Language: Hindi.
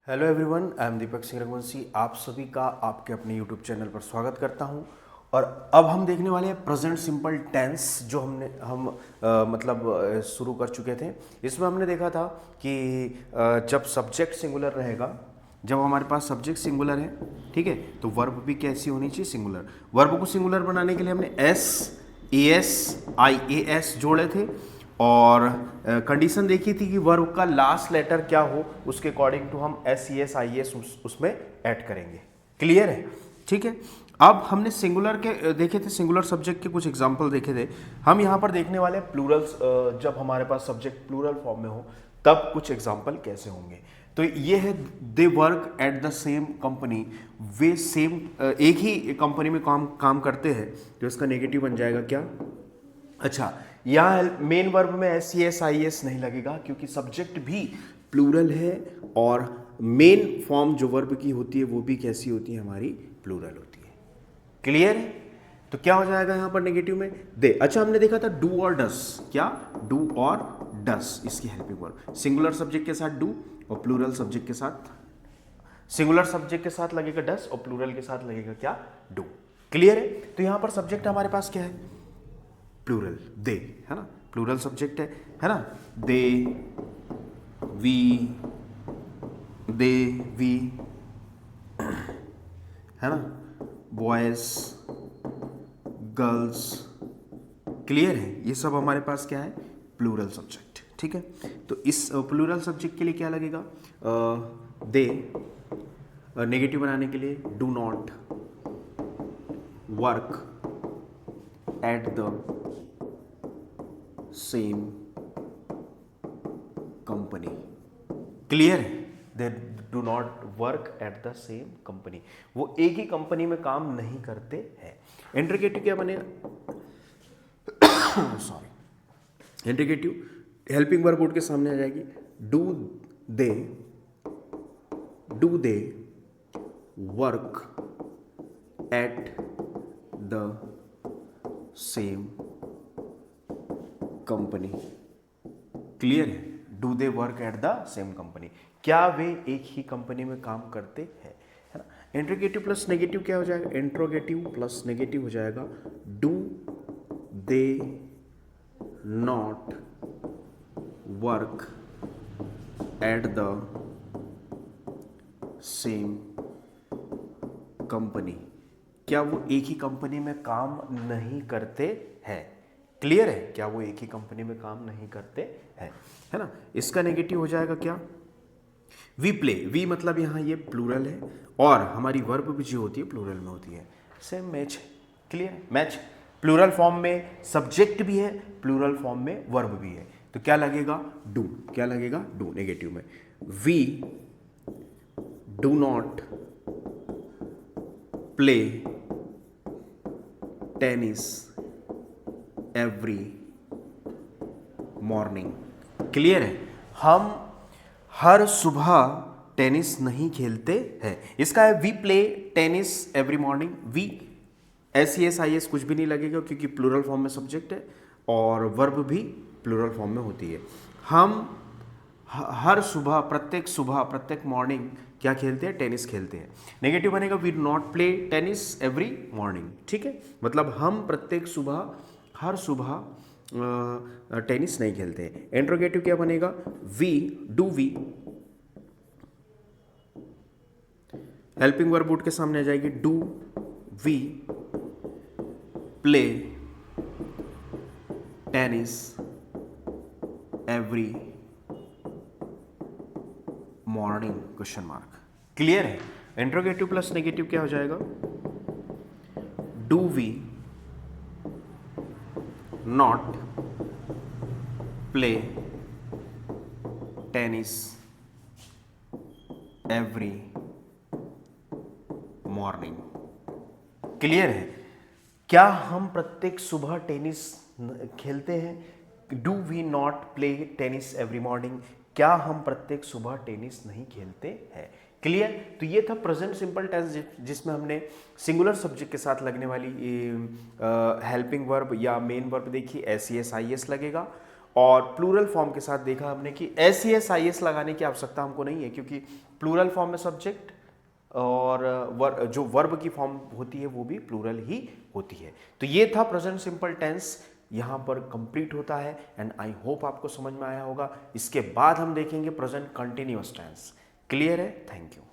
Hello everyone, I am Deepak Singh Raghuvanshi. आप सभी का आपके अपने यूट्यूब चैनल पर स्वागत करता हूं। और अब हम देखने वाले हैं प्रेजेंट सिंपल टेंस, जो शुरू कर चुके थे। इसमें हमने देखा था कि जब सब्जेक्ट सिंगुलर रहेगा, जब हमारे पास सब्जेक्ट सिंगुलर है, ठीक है, तो वर्ब भी कैसी होनी चाहिए? सिंगुलर। वर्ब को सिंगुलर बनाने के लिए हमने S, A S, I A S जोड़े थे और कंडीशन देखी थी कि वर्ब का लास्ट लेटर क्या हो, उसके अकॉर्डिंग टू हम S e s i S उसमें ऐड करेंगे। क्लियर है? ठीक है। अब हमने सिंगुलर के देखे थे, सिंगुलर सब्जेक्ट के कुछ एग्जांपल देखे थे। हम यहाँ पर देखने वाले प्लूरल्स, जब हमारे पास सब्जेक्ट प्लूरल फॉर्म में हो तब कुछ एग्जांपल कैसे होंगे। तो ये है, दे work at the same company. Way same एक ही कंपनी में काम करते हैं, तो इसका नेगेटिव बन जाएगा क्या? अच्छा, यहाँ मेन वर्ब में s c s i s नहीं लगेगा क्योंकि सब्जेक्ट भी प्लूरल है और मेन फॉर्म जो वर्ब की होती है वो भी कैसी होती है? हमारी प्लूरल होती है। क्लियर है? तो क्या हो जाएगा यहाँ पर नेगेटिव में? दे। अच्छा, हमने देखा था डू और डस। क्या? डू और डस, इसकी हेल्पिंग वर्ब। सिंगुलर सब्जेक्ट के साथ डू और प्लूरल सब्जेक्ट के साथ, सिंगुलर सब्जेक्ट के साथ लगेगा डस और प्लूरल के साथ लगेगा क्या? डू। क्लियर है? तो यहां पर सब्जेक्ट हमारे पास क्या है? प्लूरल, दे, है ना? प्लूरल सब्जेक्ट है ना? दे, वी, दे, वी, है ना? Boys, girls. क्लियर है? ये सब हमारे पास क्या है? Plural subject. ठीक है, तो इस प्लूरल सब्जेक्ट के लिए क्या लगेगा? दे। नेगेटिव बनाने के लिए do not work at the same company. Clear है? They do not work at the same company, वो एक ही कंपनी में काम नहीं करते हैं। इंट्रीगेटिव क्या बनेगा? Sorry, interrogative helping verb board के सामने आ जाएगी। Do they work at the same company. Clear है? Do they work at the same company, क्या वे एक ही कंपनी में काम करते हैं, है ना? इंट्रोगेटिव प्लस नेगेटिव क्या हो जाएगा? इंट्रोगेटिव प्लस नेगेटिव हो जाएगा do they not work at the same company, क्या वो एक ही कंपनी में काम नहीं करते हैं? क्लियर है? क्या वो एक ही कंपनी में काम नहीं करते हैं, है ना? इसका नेगेटिव हो जाएगा क्या? We play. वी मतलब यहां ये प्लूरल है और हमारी वर्ब भी जो होती है प्लूरल में होती है। Same match. Clear? Match. Plural form में सब्जेक्ट भी है, प्लूरल फॉर्म में वर्ब भी है, तो क्या लगेगा? डू। क्या लगेगा? डू नेगेटिव में। We do not play tennis every morning. Clear है? हम हर सुबह टेनिस नहीं खेलते हैं। इसका है we play tennis every morning. We, s e s i s कुछ भी नहीं लगेगा क्योंकि प्लूरल फॉर्म में सब्जेक्ट है और वर्ब भी प्लूरल फॉर्म में होती है। हम हर सुबह, प्रत्येक मॉर्निंग क्या खेलते हैं? टेनिस खेलते हैं। नेगेटिव बनेगा we not play tennis every morning. ठीक है, मतलब हम प्रत्येक सुबह, हर सुबह टेनिस नहीं खेलते हैं। इंट्रोगेटिव क्या बनेगा? We do we. Helping verb board के सामने आ जाएगी। Do we play tennis every morning? Question mark. Clear है? इंट्रोगेटिव प्लस नेगेटिव क्या हो जाएगा? Do we not play tennis every morning. Clear है? क्या हम प्रत्येक सुबह टेनिस खेलते हैं? Do we not play tennis every morning, क्या हम प्रत्येक सुबह टेनिस नहीं खेलते हैं? क्लियर? तो ये था प्रेजेंट सिंपल टेंस, जिसमें हमने सिंगुलर सब्जेक्ट के साथ लगने वाली हेल्पिंग वर्ब या मेन वर्ब देखी, S e s i S लगेगा और प्लूरल फॉर्म के साथ देखा हमने कि एस आई एस लगाने की आवश्यकता हमको नहीं है, क्योंकि प्लूरल फॉर्म में सब्जेक्ट और जो वर्ब की फॉर्म होती है वो भी प्लूरल ही होती है। तो ये था प्रेजेंट सिंपल टेंस, यहाँ पर कंप्लीट होता है एंड आई होप आपको समझ में आया होगा। इसके बाद हम देखेंगे प्रेजेंट कंटिन्यूअस टेंस। क्लियर है? Thank you.